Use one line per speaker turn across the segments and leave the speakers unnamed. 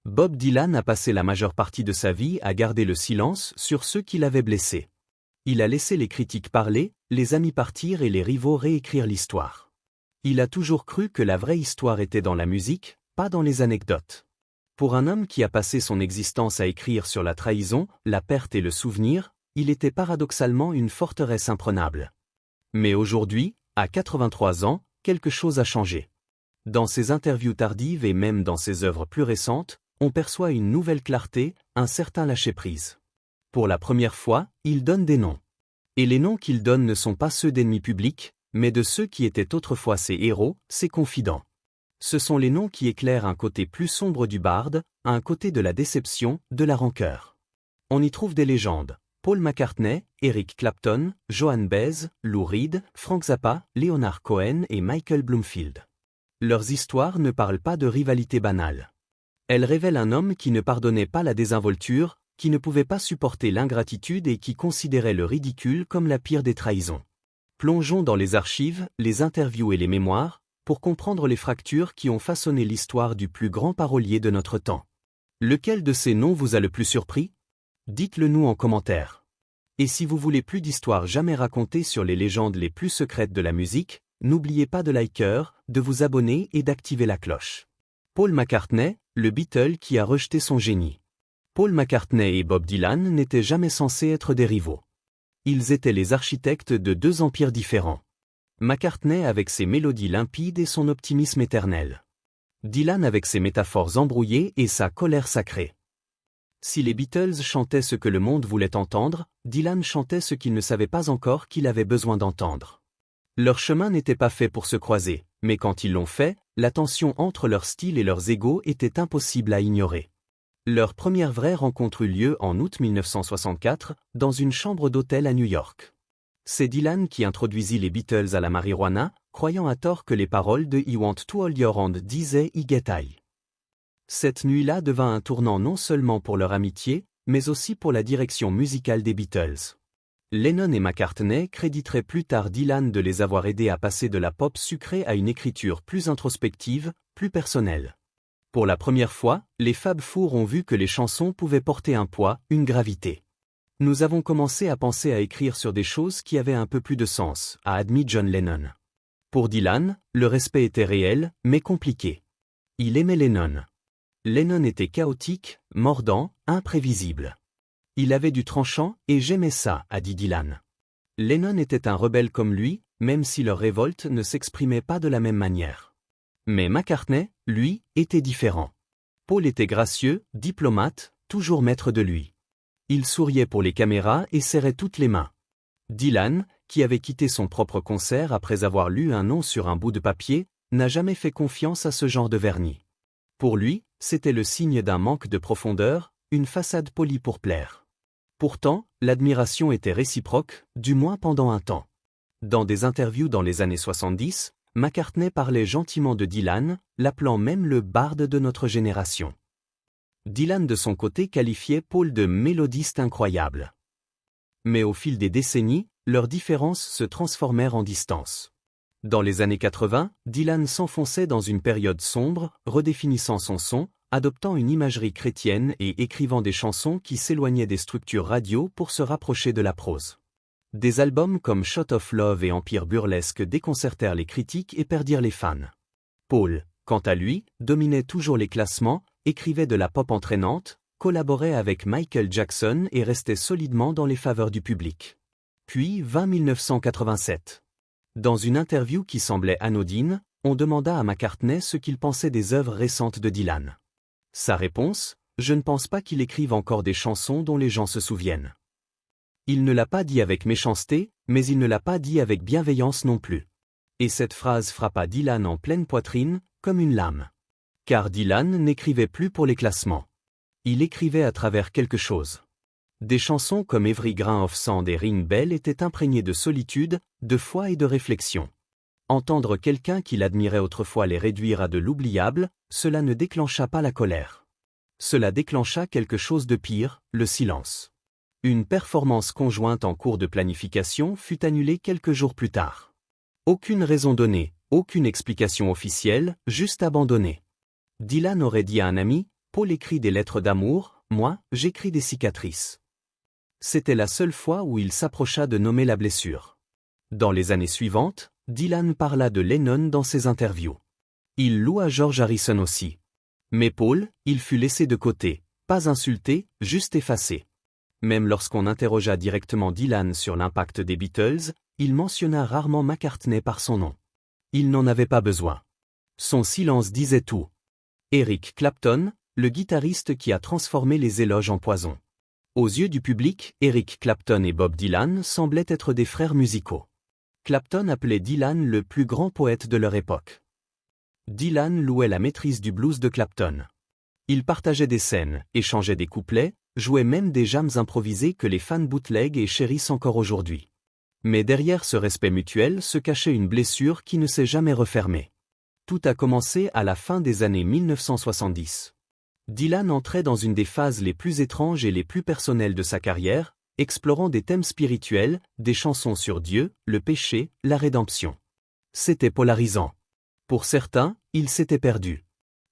Bob Dylan a passé la majeure partie de sa vie à garder le silence sur ceux qui l'avaient blessé. Il a laissé les critiques parler, les amis partir et les rivaux réécrire l'histoire. Il a toujours cru que la vraie histoire était dans la musique, pas dans les anecdotes. Pour un homme qui a passé son existence à écrire sur la trahison, la perte et le souvenir, il était paradoxalement une forteresse imprenable. Mais aujourd'hui, à 83 ans, quelque chose a changé. Dans ses interviews tardives et même dans ses œuvres plus récentes, on perçoit une nouvelle clarté, un certain lâcher-prise. Pour la première fois, il donne des noms. Et les noms qu'il donne ne sont pas ceux d'ennemis publics, mais de ceux qui étaient autrefois ses héros, ses confidents. Ce sont les noms qui éclairent un côté plus sombre du barde, un côté de la déception, de la rancœur. On y trouve des légendes. Paul McCartney, Eric Clapton, Joan Baez, Lou Reed, Frank Zappa, Leonard Cohen et Michael Bloomfield. Leurs histoires ne parlent pas de rivalité banale. Elles révèlent un homme qui ne pardonnait pas la désinvolture, qui ne pouvait pas supporter l'ingratitude et qui considérait le ridicule comme la pire des trahisons. Plongeons dans les archives, les interviews et les mémoires, pour comprendre les fractures qui ont façonné l'histoire du plus grand parolier de notre temps. Lequel de ces noms vous a le plus surpris? Dites-le nous en commentaire. Et si vous voulez plus d'histoires jamais racontées sur les légendes les plus secrètes de la musique, n'oubliez pas de liker, de vous abonner et d'activer la cloche. Paul McCartney, le Beatle qui a rejeté son génie. Paul McCartney et Bob Dylan n'étaient jamais censés être des rivaux. Ils étaient les architectes de deux empires différents. McCartney avec ses mélodies limpides et son optimisme éternel. Dylan avec ses métaphores embrouillées et sa colère sacrée. Si les Beatles chantaient ce que le monde voulait entendre, Dylan chantait ce qu'il ne savait pas encore qu'il avait besoin d'entendre. Leur chemin n'était pas fait pour se croiser, mais quand ils l'ont fait, la tension entre leur style et leurs égos était impossible à ignorer. Leur première vraie rencontre eut lieu en août 1964, dans une chambre d'hôtel à New York. C'est Dylan qui introduisit les Beatles à la marijuana, croyant à tort que les paroles de I Want to Hold Your Hand disaient I Get High. Cette nuit-là devint un tournant non seulement pour leur amitié, mais aussi pour la direction musicale des Beatles. Lennon et McCartney créditeraient plus tard Dylan de les avoir aidés à passer de la pop sucrée à une écriture plus introspective, plus personnelle. Pour la première fois, les Fab Four ont vu que les chansons pouvaient porter un poids, une gravité. Nous avons commencé à penser à écrire sur des choses qui avaient un peu plus de sens, a admis John Lennon. Pour Dylan, le respect était réel, mais compliqué. Il aimait Lennon. Lennon était chaotique, mordant, imprévisible. Il avait du tranchant, et j'aimais ça, a dit Dylan. Lennon était un rebelle comme lui, même si leur révolte ne s'exprimait pas de la même manière. Mais McCartney, lui, était différent. Paul était gracieux, diplomate, toujours maître de lui. Il souriait pour les caméras et serrait toutes les mains. Dylan, qui avait quitté son propre concert après avoir lu un nom sur un bout de papier, n'a jamais fait confiance à ce genre de vernis. Pour lui, c'était le signe d'un manque de profondeur, une façade polie pour plaire. Pourtant, l'admiration était réciproque, du moins pendant un temps. Dans des interviews dans les années 70, McCartney parlait gentiment de Dylan, l'appelant même le barde de notre génération. Dylan de son côté qualifiait Paul de mélodiste incroyable. Mais au fil des décennies, leurs différences se transformèrent en distance. Dans les années 80, Dylan s'enfonçait dans une période sombre, redéfinissant son son, adoptant une imagerie chrétienne et écrivant des chansons qui s'éloignaient des structures radio pour se rapprocher de la prose. Des albums comme Shot of Love et Empire Burlesque déconcertèrent les critiques et perdirent les fans. Paul, quant à lui, dominait toujours les classements, écrivait de la pop entraînante, collaborait avec Michael Jackson et restait solidement dans les faveurs du public. Puis vint 1987. Dans une interview qui semblait anodine, on demanda à McCartney ce qu'il pensait des œuvres récentes de Dylan. Sa réponse, « Je ne pense pas qu'il écrive encore des chansons dont les gens se souviennent. » Il ne l'a pas dit avec méchanceté, mais il ne l'a pas dit avec bienveillance non plus. Et cette phrase frappa Dylan en pleine poitrine, comme une lame. Car Dylan n'écrivait plus pour les classements. Il écrivait à travers quelque chose. Des chansons comme Every Grain of Sand et Ring Bell étaient imprégnées de solitude, de foi et de réflexion. Entendre quelqu'un qu'il admirait autrefois les réduire à de l'oubliable, cela ne déclencha pas la colère. Cela déclencha quelque chose de pire, le silence. Une performance conjointe en cours de planification fut annulée quelques jours plus tard. Aucune raison donnée, aucune explication officielle, juste abandonnée. Dylan aurait dit à un ami, Paul écrit des lettres d'amour, moi, j'écris des cicatrices. C'était la seule fois où il s'approcha de nommer la blessure. Dans les années suivantes, Dylan parla de Lennon dans ses interviews. Il loua George Harrison aussi. Mais Paul, il fut laissé de côté, pas insulté, juste effacé. Même lorsqu'on interrogea directement Dylan sur l'impact des Beatles, il mentionna rarement McCartney par son nom. Il n'en avait pas besoin. Son silence disait tout. Eric Clapton, le guitariste qui a transformé les éloges en poison. Aux yeux du public, Eric Clapton et Bob Dylan semblaient être des frères musicaux. Clapton appelait Dylan le plus grand poète de leur époque. Dylan louait la maîtrise du blues de Clapton. Ils partageaient des scènes, échangeaient des couplets, jouaient même des jams improvisés que les fans bootleg et chérissent encore aujourd'hui. Mais derrière ce respect mutuel se cachait une blessure qui ne s'est jamais refermée. Tout a commencé à la fin des années 1970. Dylan entrait dans une des phases les plus étranges et les plus personnelles de sa carrière, explorant des thèmes spirituels, des chansons sur Dieu, le péché, la rédemption. C'était polarisant. Pour certains, il s'était perdu.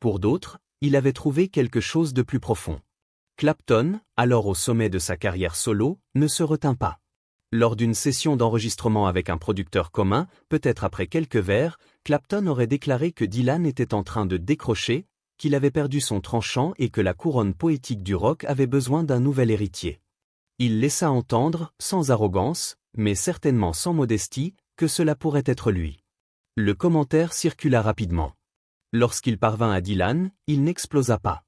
Pour d'autres, il avait trouvé quelque chose de plus profond. Clapton, alors au sommet de sa carrière solo, ne se retint pas. Lors d'une session d'enregistrement avec un producteur commun, peut-être après quelques vers, Clapton aurait déclaré que Dylan était en train de décrocher, qu'il avait perdu son tranchant et que la couronne poétique du rock avait besoin d'un nouvel héritier. Il laissa entendre, sans arrogance, mais certainement sans modestie, que cela pourrait être lui. Le commentaire circula rapidement. Lorsqu'il parvint à Dylan, il n'explosa pas.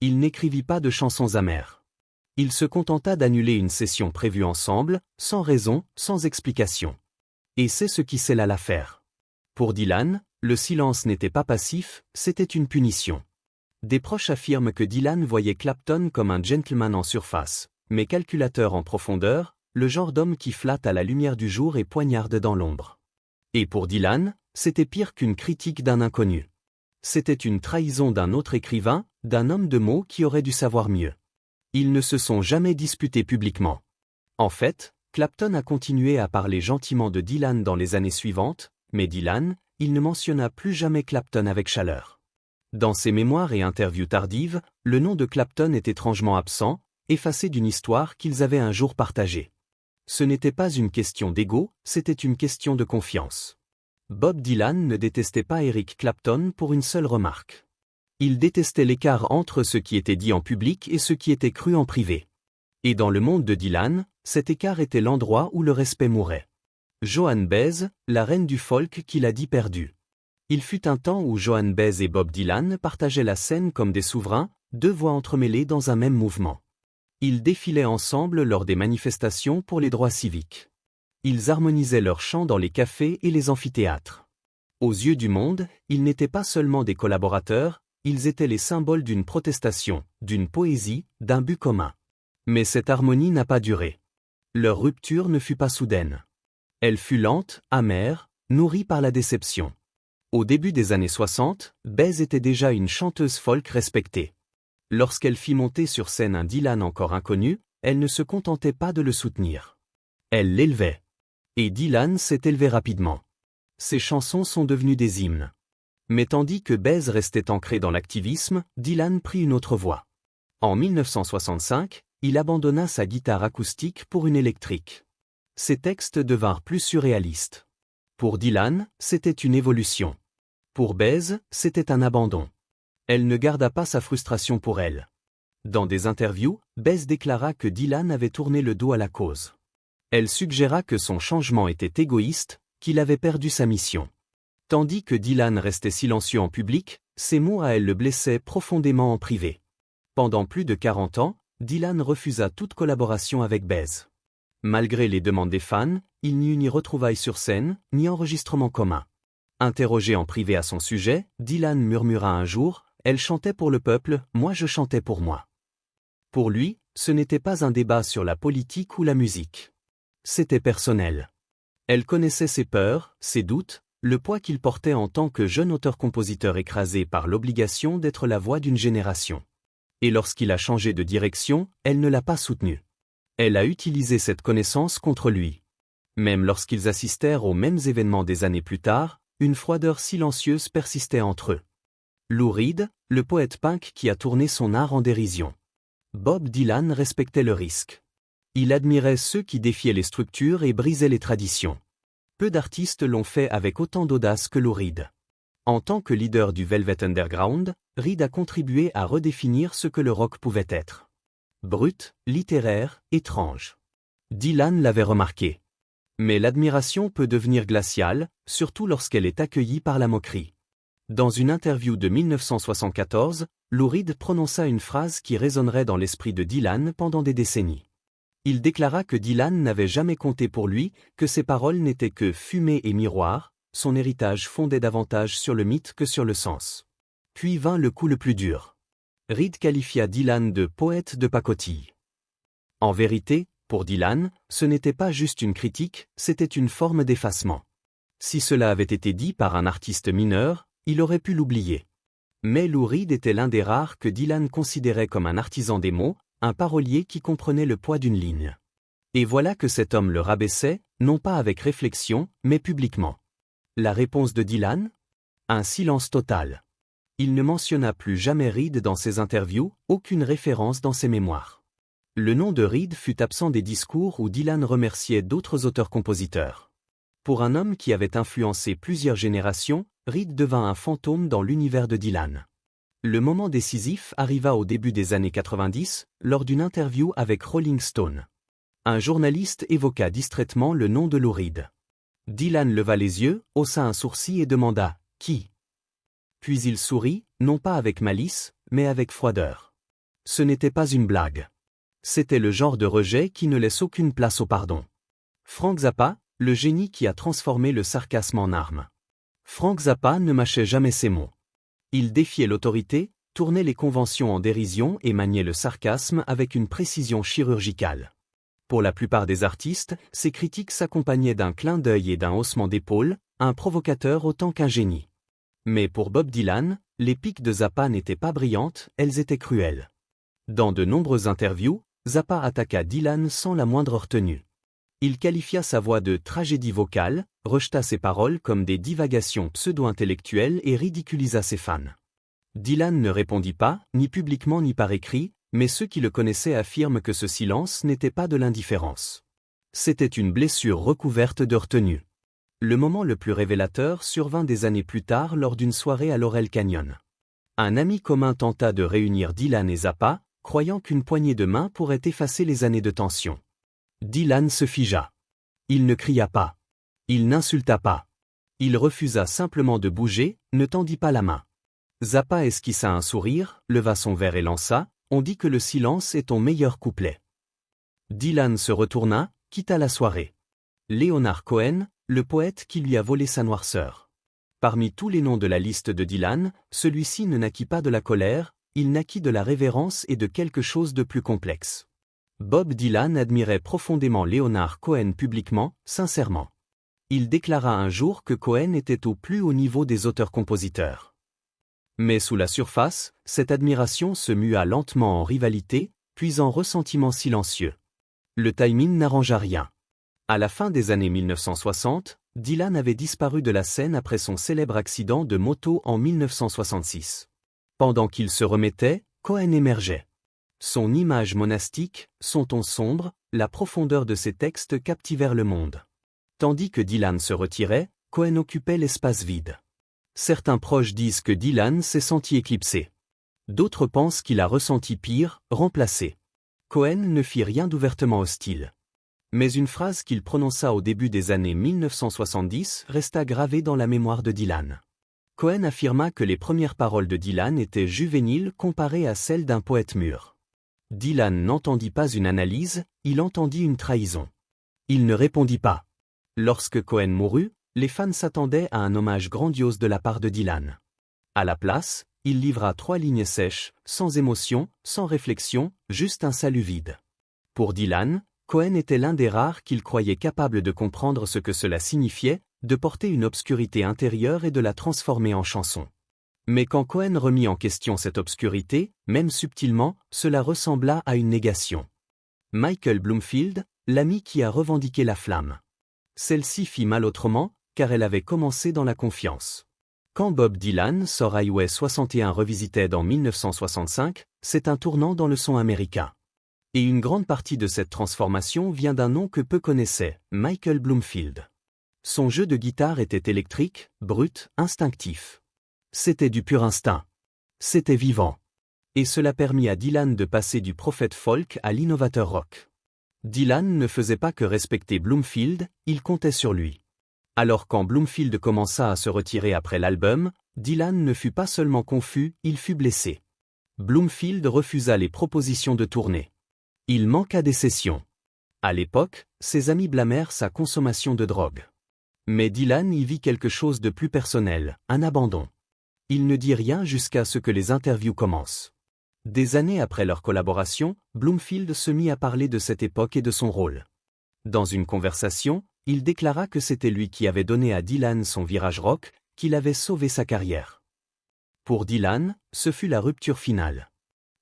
Il n'écrivit pas de chansons amères. Il se contenta d'annuler une session prévue ensemble, sans raison, sans explication. Et c'est ce qui scella l'affaire. Pour Dylan, le silence n'était pas passif, c'était une punition. Des proches affirment que Dylan voyait Clapton comme un gentleman en surface, mais calculateur en profondeur, le genre d'homme qui flatte à la lumière du jour et poignarde dans l'ombre. Et pour Dylan, c'était pire qu'une critique d'un inconnu. C'était une trahison d'un autre écrivain, d'un homme de mots qui aurait dû savoir mieux. Ils ne se sont jamais disputés publiquement. En fait, Clapton a continué à parler gentiment de Dylan dans les années suivantes, mais Dylan, il ne mentionna plus jamais Clapton avec chaleur. Dans ses mémoires et interviews tardives, le nom de Clapton est étrangement absent, effacé d'une histoire qu'ils avaient un jour partagée. Ce n'était pas une question d'ego, c'était une question de confiance. Bob Dylan ne détestait pas Eric Clapton pour une seule remarque. Il détestait l'écart entre ce qui était dit en public et ce qui était cru en privé. Et dans le monde de Dylan, cet écart était l'endroit où le respect mourait. Joan Baez, la reine du folk qui l'a dit perdu. Il fut un temps où Joan Baez et Bob Dylan partageaient la scène comme des souverains, deux voix entremêlées dans un même mouvement. Ils défilaient ensemble lors des manifestations pour les droits civiques. Ils harmonisaient leurs chants dans les cafés et les amphithéâtres. Aux yeux du monde, ils n'étaient pas seulement des collaborateurs, ils étaient les symboles d'une protestation, d'une poésie, d'un but commun. Mais cette harmonie n'a pas duré. Leur rupture ne fut pas soudaine. Elle fut lente, amère, nourrie par la déception. Au début des années 60, Baez était déjà une chanteuse folk respectée. Lorsqu'elle fit monter sur scène un Dylan encore inconnu, elle ne se contentait pas de le soutenir. Elle l'élevait. Et Dylan s'est élevé rapidement. Ses chansons sont devenues des hymnes. Mais tandis que Baez restait ancré dans l'activisme, Dylan prit une autre voie. En 1965, il abandonna sa guitare acoustique pour une électrique. Ses textes devinrent plus surréalistes. Pour Dylan, c'était une évolution. Pour Baez, c'était un abandon. Elle ne garda pas sa frustration pour elle. Dans des interviews, Baez déclara que Dylan avait tourné le dos à la cause. Elle suggéra que son changement était égoïste, qu'il avait perdu sa mission. Tandis que Dylan restait silencieux en public, ses mots à elle le blessaient profondément en privé. Pendant plus de 40 ans, Dylan refusa toute collaboration avec Baez. Malgré les demandes des fans, il n'y eut ni retrouvailles sur scène, ni enregistrement commun. Interrogé en privé à son sujet, Dylan murmura un jour « Elle chantait pour le peuple, moi je chantais pour moi ». Pour lui, ce n'était pas un débat sur la politique ou la musique. C'était personnel. Elle connaissait ses peurs, ses doutes, le poids qu'il portait en tant que jeune auteur-compositeur écrasé par l'obligation d'être la voix d'une génération. Et lorsqu'il a changé de direction, elle ne l'a pas soutenu. Elle a utilisé cette connaissance contre lui. Même lorsqu'ils assistèrent aux mêmes événements des années plus tard, une froideur silencieuse persistait entre eux. Lou Reed, le poète punk qui a tourné son art en dérision. Bob Dylan respectait le risque. Il admirait ceux qui défiaient les structures et brisaient les traditions. Peu d'artistes l'ont fait avec autant d'audace que Lou Reed. En tant que leader du Velvet Underground, Reed a contribué à redéfinir ce que le rock pouvait être. Brut, littéraire, étrange. Dylan l'avait remarqué. Mais l'admiration peut devenir glaciale, surtout lorsqu'elle est accueillie par la moquerie. Dans une interview de 1974, Lou Reed prononça une phrase qui résonnerait dans l'esprit de Dylan pendant des décennies. Il déclara que Dylan n'avait jamais compté pour lui, que ses paroles n'étaient que fumée et miroir, son héritage fondait davantage sur le mythe que sur le sens. Puis vint le coup le plus dur. Reed qualifia Dylan de poète de pacotille. En vérité, pour Dylan, ce n'était pas juste une critique, c'était une forme d'effacement. Si cela avait été dit par un artiste mineur, il aurait pu l'oublier. Mais Lou Reed était l'un des rares que Dylan considérait comme un artisan des mots, un parolier qui comprenait le poids d'une ligne. Et voilà que cet homme le rabaissait, non pas avec réflexion, mais publiquement. La réponse de Dylan ? Un silence total. Il ne mentionna plus jamais Reed dans ses interviews, aucune référence dans ses mémoires. Le nom de Reed fut absent des discours où Dylan remerciait d'autres auteurs-compositeurs. Pour un homme qui avait influencé plusieurs générations, Reed devint un fantôme dans l'univers de Dylan. Le moment décisif arriva au début des années 90, lors d'une interview avec Rolling Stone. Un journaliste évoqua distraitement le nom de Lou Reed. Dylan leva les yeux, haussa un sourcil et demanda « Qui ?» Puis il sourit, non pas avec malice, mais avec froideur. Ce n'était pas une blague. C'était le genre de rejet qui ne laisse aucune place au pardon. Frank Zappa, le génie qui a transformé le sarcasme en arme. Frank Zappa ne mâchait jamais ses mots. Il défiait l'autorité, tournait les conventions en dérision et maniait le sarcasme avec une précision chirurgicale. Pour la plupart des artistes, ces critiques s'accompagnaient d'un clin d'œil et d'un haussement d'épaule, un provocateur autant qu'un génie. Mais pour Bob Dylan, les piques de Zappa n'étaient pas brillantes, elles étaient cruelles. Dans de nombreuses interviews, Zappa attaqua Dylan sans la moindre retenue. Il qualifia sa voix de tragédie vocale, rejeta ses paroles comme des divagations pseudo-intellectuelles et ridiculisa ses fans. Dylan ne répondit pas, ni publiquement ni par écrit, mais ceux qui le connaissaient affirment que ce silence n'était pas de l'indifférence. C'était une blessure recouverte de retenue. Le moment le plus révélateur survint des années plus tard lors d'une soirée à Laurel Canyon. Un ami commun tenta de réunir Dylan et Zappa, croyant qu'une poignée de main pourrait effacer les années de tension. Dylan se figea. Il ne cria pas. Il n'insulta pas. Il refusa simplement de bouger, ne tendit pas la main. Zappa esquissa un sourire, leva son verre et lança « On dit que le silence est ton meilleur couplet ». Dylan se retourna, quitta la soirée. Leonard Cohen, le poète qui lui a volé sa noirceur. Parmi tous les noms de la liste de Dylan, celui-ci ne naquit pas de la colère, il naquit de la révérence et de quelque chose de plus complexe. Bob Dylan admirait profondément Leonard Cohen publiquement, sincèrement. Il déclara un jour que Cohen était au plus haut niveau des auteurs-compositeurs. Mais sous la surface, cette admiration se mua lentement en rivalité, puis en ressentiment silencieux. Le timing n'arrangea rien. À la fin des années 1960, Dylan avait disparu de la scène après son célèbre accident de moto en 1966. Pendant qu'il se remettait, Cohen émergeait. Son image monastique, son ton sombre, la profondeur de ses textes captivèrent le monde. Tandis que Dylan se retirait, Cohen occupait l'espace vide. Certains proches disent que Dylan s'est senti éclipsé. D'autres pensent qu'il a ressenti pire, remplacé. Cohen ne fit rien d'ouvertement hostile. Mais une phrase qu'il prononça au début des années 1970 resta gravée dans la mémoire de Dylan. Cohen affirma que les premières paroles de Dylan étaient juvéniles comparées à celles d'un poète mûr. Dylan n'entendit pas une analyse, il entendit une trahison. Il ne répondit pas. Lorsque Cohen mourut, les fans s'attendaient à un hommage grandiose de la part de Dylan. À la place, il livra 3 lignes sèches, sans émotion, sans réflexion, juste un salut vide. Pour Dylan, Cohen était l'un des rares qu'il croyait capable de comprendre ce que cela signifiait, de porter une obscurité intérieure et de la transformer en chanson. Mais quand Cohen remit en question cette obscurité, même subtilement, cela ressembla à une négation. Michael Bloomfield, l'ami qui a revendiqué la flamme. Celle-ci fit mal autrement, car elle avait commencé dans la confiance. Quand Bob Dylan sort Highway 61 Revisited en 1965, c'est un tournant dans le son américain. Et une grande partie de cette transformation vient d'un nom que peu connaissaient, Michael Bloomfield. Son jeu de guitare était électrique, brut, instinctif. C'était du pur instinct. C'était vivant. Et cela permit à Dylan de passer du prophète folk à l'innovateur rock. Dylan ne faisait pas que respecter Bloomfield, il comptait sur lui. Alors quand Bloomfield commença à se retirer après l'album, Dylan ne fut pas seulement confus, il fut blessé. Bloomfield refusa les propositions de tournée. Il manqua des sessions. À l'époque, ses amis blâmèrent sa consommation de drogue. Mais Dylan y vit quelque chose de plus personnel, un abandon. Il ne dit rien jusqu'à ce que les interviews commencent. Des années après leur collaboration, Bloomfield se mit à parler de cette époque et de son rôle. Dans une conversation, il déclara que c'était lui qui avait donné à Dylan son virage rock, qu'il avait sauvé sa carrière. Pour Dylan, ce fut la rupture finale.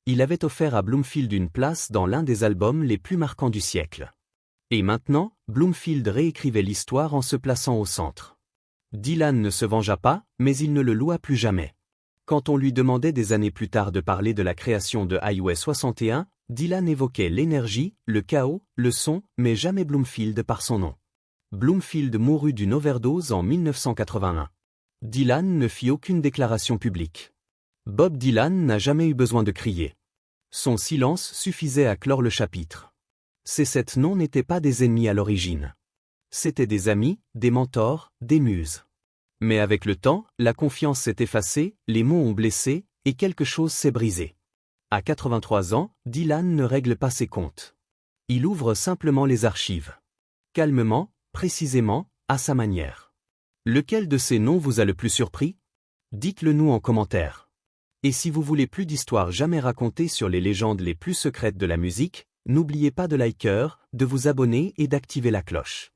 Il avait offert à Bloomfield une place dans l'un des albums les plus marquants du siècle. Et maintenant, Bloomfield réécrivait l'histoire en se plaçant au centre. Dylan ne se vengea pas, mais il ne le loua plus jamais. Quand on lui demandait des années plus tard de parler de la création de Highway 61, Dylan évoquait l'énergie, le chaos, le son, mais jamais Bloomfield par son nom. Bloomfield mourut d'une overdose en 1981. Dylan ne fit aucune déclaration publique. Bob Dylan n'a jamais eu besoin de crier. Son silence suffisait à clore le chapitre. Ces 7 noms n'étaient pas des ennemis à l'origine. C'étaient des amis, des mentors, des muses. Mais avec le temps, la confiance s'est effacée, les mots ont blessé, et quelque chose s'est brisé. À 83 ans, Dylan ne règle pas ses comptes. Il ouvre simplement les archives. Calmement, précisément, à sa manière. Lequel de ces noms vous a le plus surpris? Dites-le nous en commentaire. Et si vous voulez plus d'histoires jamais racontées sur les légendes les plus secrètes de la musique, n'oubliez pas de liker, de vous abonner et d'activer la cloche.